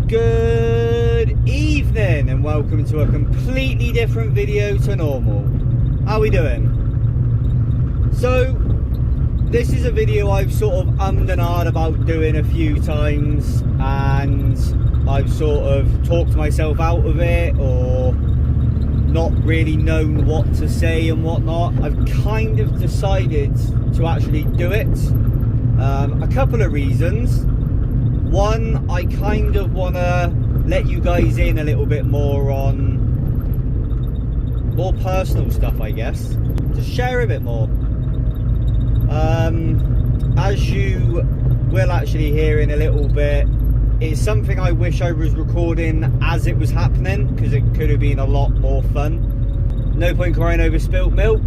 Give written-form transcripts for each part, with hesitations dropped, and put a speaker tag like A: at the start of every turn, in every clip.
A: Good evening and welcome to a completely different video to normal. How are we doing? So this is a video I've sort of ummed and ahed about doing a few times, and I've sort of talked myself out of it or not really known what to say and whatnot. I've kind of decided to actually do it. A couple of reasons. One, I kind of want to let you guys in a little bit more on more personal stuff, I guess. Just share a bit more. As you will actually hear in a little bit, it's something I wish I was recording as it was happening, because it could have been a lot more fun. No point crying over spilt milk.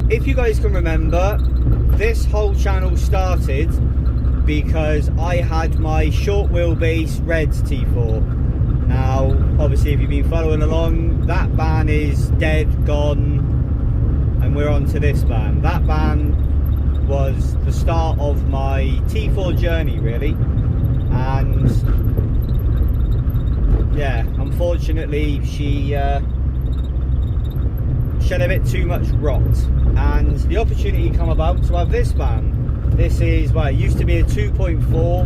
A: If you guys can remember, this whole channel started because I had my short wheelbase red T4. Now, obviously, if you've been following along, that van is dead, gone, and we're on to this van. That van was the start of my T4 journey, really. And yeah, unfortunately, she shed a bit too much rot, and the opportunity come about to have this van. This is, well, it used to be a 2.4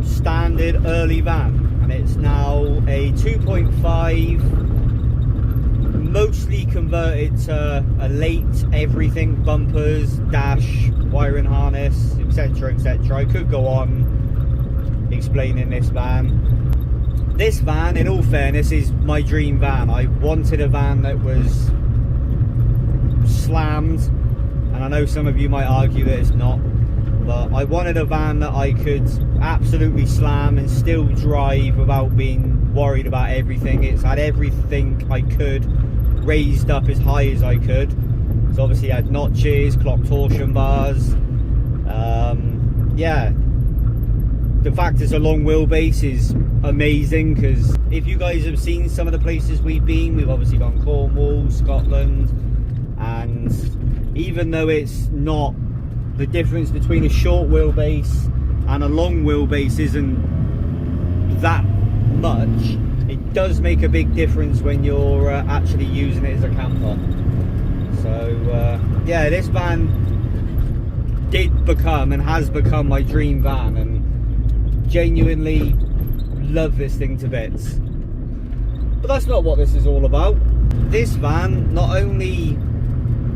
A: standard early van, and it's now a 2.5 mostly converted to a late everything, bumpers, dash, wiring harness, etc, etc. I could go on explaining this van. This van, in all fairness, is my dream van. I wanted a van that was slammed, and I know some of you might argue that it's not, but I wanted a van that I could absolutely slam and still drive without being worried about everything. It's had everything I could raised up as high as I could. So obviously it had notches, clock torsion bars. Yeah, the fact it's a long wheelbase is amazing, because if you guys have seen some of the places we've been, we've obviously gone Cornwall, Scotland, and even though it's not, the difference between a short wheelbase and a long wheelbase isn't that much, it does make a big difference when you're actually using it as a camper. So yeah, this van did become and has become my dream van, and genuinely love this thing to bits. But that's not what this is all about. This van not only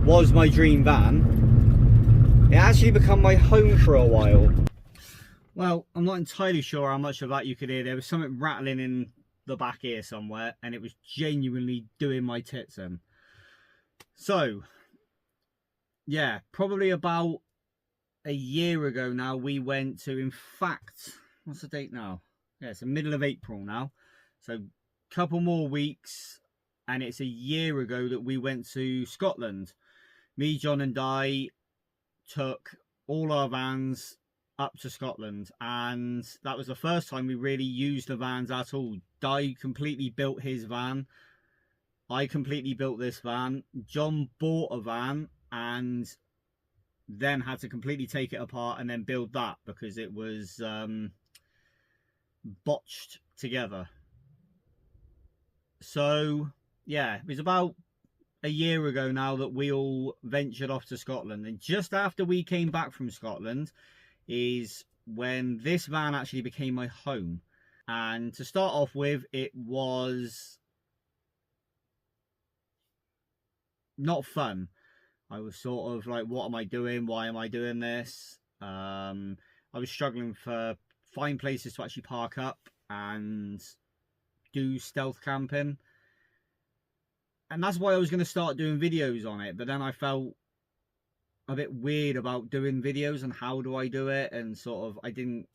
A: was my dream van, it actually became my home for a while. Well, I'm not entirely sure how much of that you could hear. There was something rattling in the back ear somewhere, and it was genuinely doing my tits in. So yeah, probably about a year ago now, we went to, in fact, what's the date now? Yeah, it's the middle of April now. So a couple more weeks, and it's a year ago that we went to Scotland. Me, John and Di took all our vans up to Scotland, and that was the first time we really used the vans at all. Di completely built his van. I completely built this van. John bought a van and then had to completely take it apart and then build that, because it was botched together. So yeah, it was about a year ago now that we all ventured off to Scotland, and just after we came back from Scotland is when this van actually became my home. And to start off with, it was not fun. I was sort of like, what am I doing? Why am I doing this? I was struggling to find places to actually park up and do stealth camping. And that's why I was going to start doing videos on it. But then I felt a bit weird about doing videos and how do I do it. And sort of, I didn't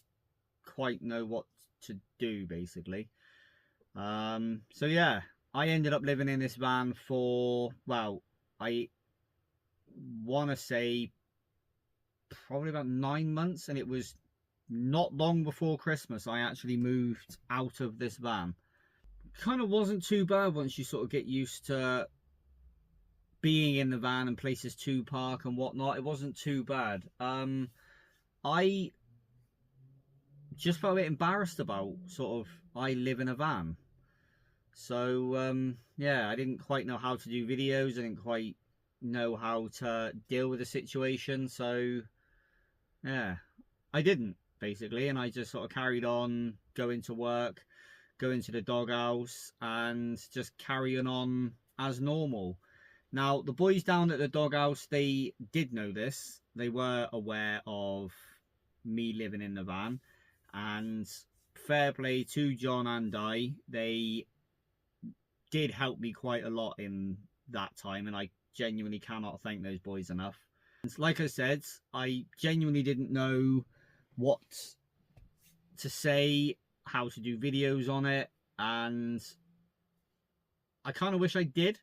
A: quite know what to do, basically. So yeah, I ended up living in this van for, well, I want to say probably about 9 months. And it was not long before Christmas I actually moved out of this van. Kind of wasn't too bad once you sort of get used to being in the van and places to park and whatnot. It wasn't too bad. I just felt a bit embarrassed about sort of I live in a van. So yeah, I didn't quite know how to do videos. I didn't quite know how to deal with the situation. So yeah, I didn't basically, and I just sort of carried on going to work, going to the doghouse, and just carrying on as normal. Now, the boys down at the doghouse, they did know this. They were aware of me living in the van, and fair play to John and I, they did help me quite a lot in that time, and I genuinely cannot thank those boys enough. And like I said, I genuinely didn't know what to say, how to do videos on it, and I kind of wish I did,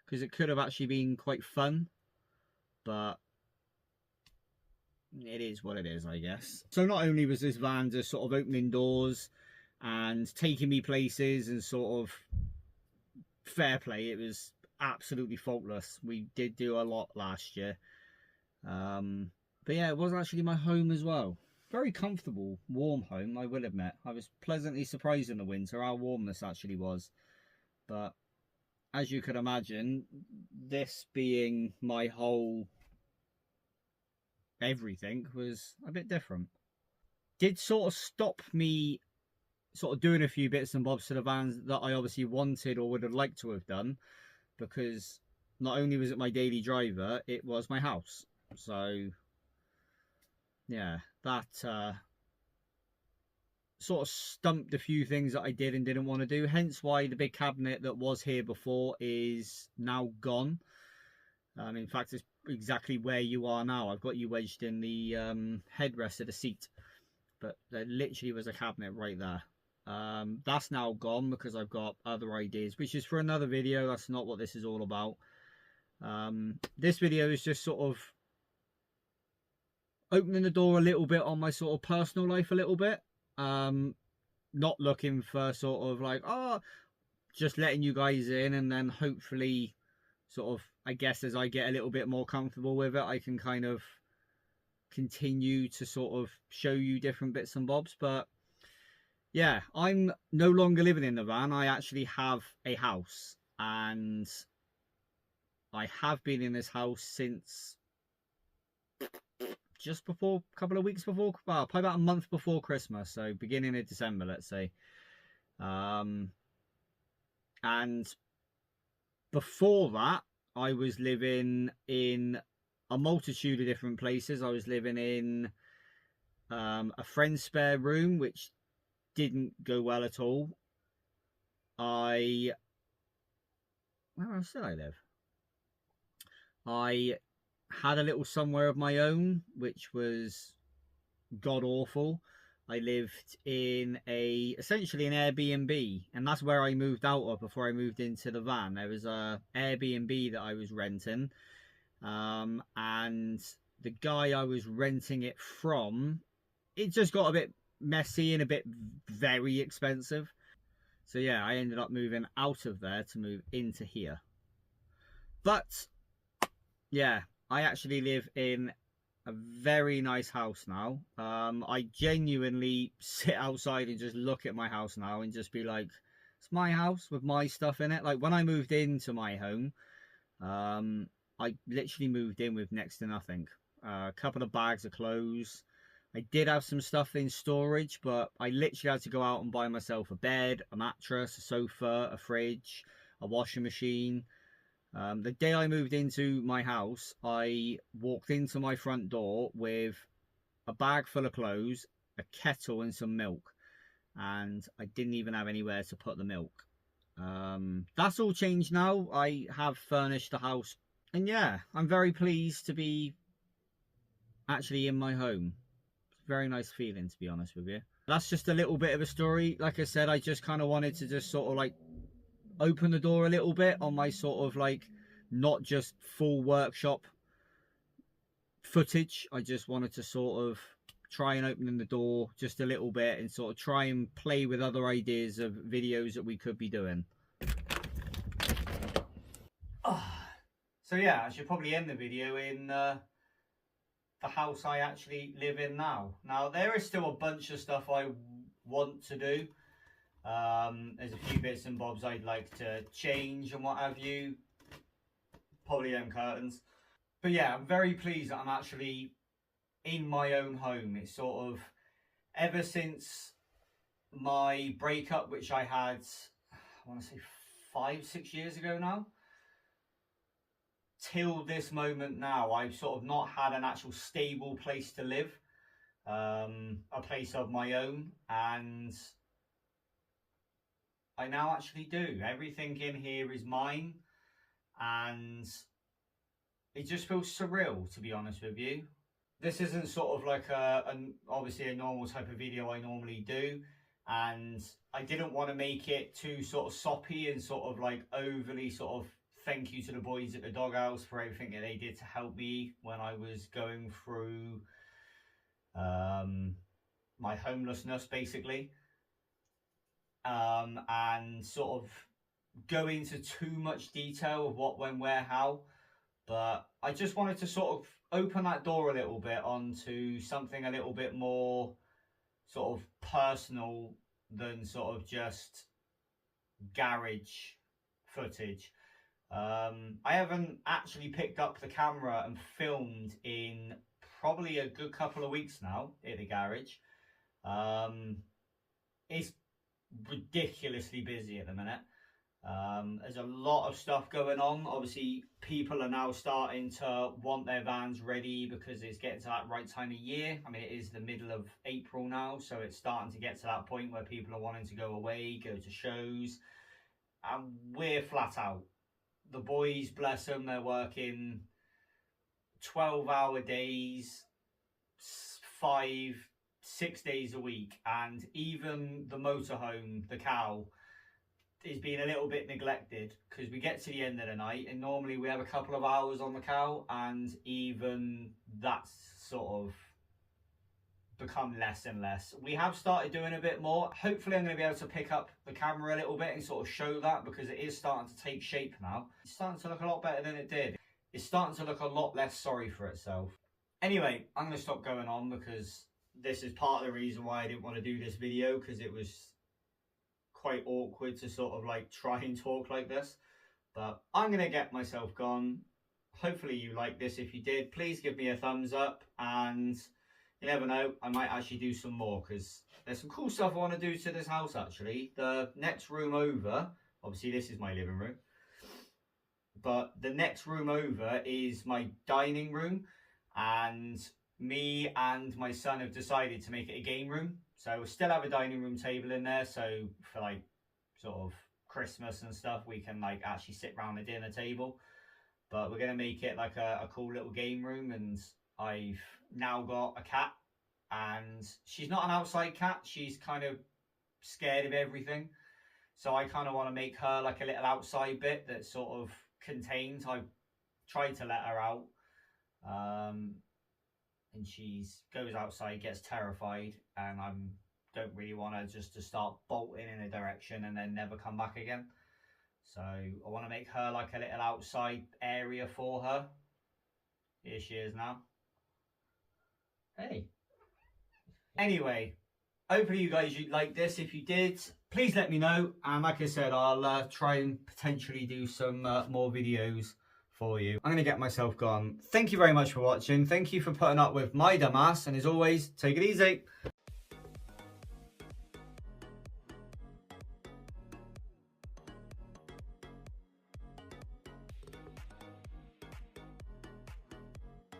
A: because it could have actually been quite fun, but it is what it is, I guess. So not only was this van just sort of opening doors and taking me places and sort of fair play, it was absolutely faultless. We did do a lot last year. But yeah, it was actually my home as well. Very comfortable, warm home, I will admit. I was pleasantly surprised in the winter how warm this actually was. But as you could imagine, this being my whole everything was a bit different. Did sort of stop me sort of doing a few bits and bobs to the vans that I obviously wanted or would have liked to have done, because not only was it my daily driver, it was my house. So yeah, that sort of stumped a few things that I did and didn't want to do, hence why the big cabinet that was here before is now gone. In fact, it's exactly where you are now. I've got you wedged in the headrest of the seat, but there literally was a cabinet right there. That's now gone because I've got other ideas, which is for another video. That's not what this is all about. This video is just sort of opening the door a little bit on my sort of personal life a little bit. Not looking for sort of like, just letting you guys in, and then hopefully sort of, I guess, as I get a little bit more comfortable with it, I can kind of continue to sort of show you different bits and bobs. But yeah, I'm no longer living in the van. I actually have a house, and I have been in this house since just before, a couple of weeks before, well, probably about a month before Christmas, so beginning of December, let's say. And before that, I was living in a multitude of different places. I was living in a friend's spare room, which didn't go well at all. Where else did I live? I had a little somewhere of my own, which was god awful. I lived in essentially an Airbnb, and that's where I moved out of before I moved into the van. There was a Airbnb that I was renting, and the guy I was renting it from, it just got a bit messy and a bit very expensive. So yeah, I ended up moving out of there to move into here. But yeah, I actually live in a very nice house now. I genuinely sit outside and just look at my house now and just be like, it's my house with my stuff in it. Like when I moved into my home, I literally moved in with next to nothing. A couple of bags of clothes. I did have some stuff in storage, but I literally had to go out and buy myself a bed, a mattress, a sofa, a fridge, a washing machine. The day I moved into my house, I walked into my front door with a bag full of clothes, a kettle and some milk, and I didn't even have anywhere to put the milk. That's all changed now. I have furnished the house, and yeah, I'm very pleased to be actually in my home. It's a very nice feeling, to be honest with you. That's just a little bit of a story. Like I said, I just kind of wanted to just sort of like open the door a little bit on my sort of like not just full workshop footage. I just wanted to sort of try and open the door just a little bit and sort of try and play with other ideas of videos that we could be doing. So yeah, I should probably end the video in the house I actually live in now. Now, there is still a bunch of stuff I want to do. There's a few bits and bobs I'd like to change and what have you. Probably them curtains. But yeah, I'm very pleased that I'm actually in my own home. It's sort of ever since my breakup, which I had, I want to say 5-6 years ago now, till this moment now, I've sort of not had an actual stable place to live, a place of my own, and I now actually do. Everything in here is mine, and it just feels surreal, to be honest with you. This isn't sort of like obviously a normal type of video I normally do, and I didn't want to make it too sort of soppy and sort of like overly sort of thank you to the boys at the doghouse for everything that they did to help me when I was going through my homelessness, basically, and sort of go into too much detail of what, when, where, how. But I just wanted to sort of open that door a little bit onto something a little bit more sort of personal than sort of just garage footage. I haven't actually picked up the camera and filmed in probably a good couple of weeks now at the garage. It's ridiculously busy at the minute. There's a lot of stuff going on. Obviously, people are now starting to want their vans ready because it's getting to that right time of year. I mean, it is the middle of April now, so it's starting to get to that point where people are wanting to go away, go to shows, and we're flat out. The boys, bless them, they're working 12-hour days, 5-6 days a week, and even the motorhome, the cow, is being a little bit neglected because we get to the end of the night and normally we have a couple of hours on the cow, and even that's sort of become less and less. We have started doing a bit more. Hopefully I'm going to be able to pick up the camera a little bit and sort of show that, because it is starting to take shape now. It's starting to look a lot better than it did. It's starting to look a lot less sorry for itself. Anyway, I'm going to stop going on because this is part of the reason why I didn't want to do this video, because it was quite awkward to sort of like try and talk like this. But I'm going to get myself gone. Hopefully you like this. If you did, please give me a thumbs up, and you never know, I might actually do some more because there's some cool stuff I want to do to this house actually. The next room over, obviously this is my living room, but the next room over is my dining room, and me and my son have decided to make it a game room. So we'll still have a dining room table in there, so for like sort of Christmas and stuff we can like actually sit around the dinner table, but we're going to make it like a cool little game room. And I've now got a cat, and she's not an outside cat, she's kind of scared of everything, so I kind of want to make her like a little outside bit that's sort of contained. I've tried to let her out, and she goes outside, gets terrified, and I don't really want her just to start bolting in a direction and then never come back again. So I want to make her like a little outside area for her. Here she is now. Hey. Anyway, hopefully you guys like this. If you did, please let me know, and like I said, I'll try and potentially do some more videos for you. I'm going to get myself gone. Thank you very much for watching. Thank you for putting up with my dumbass, and as always, take it easy.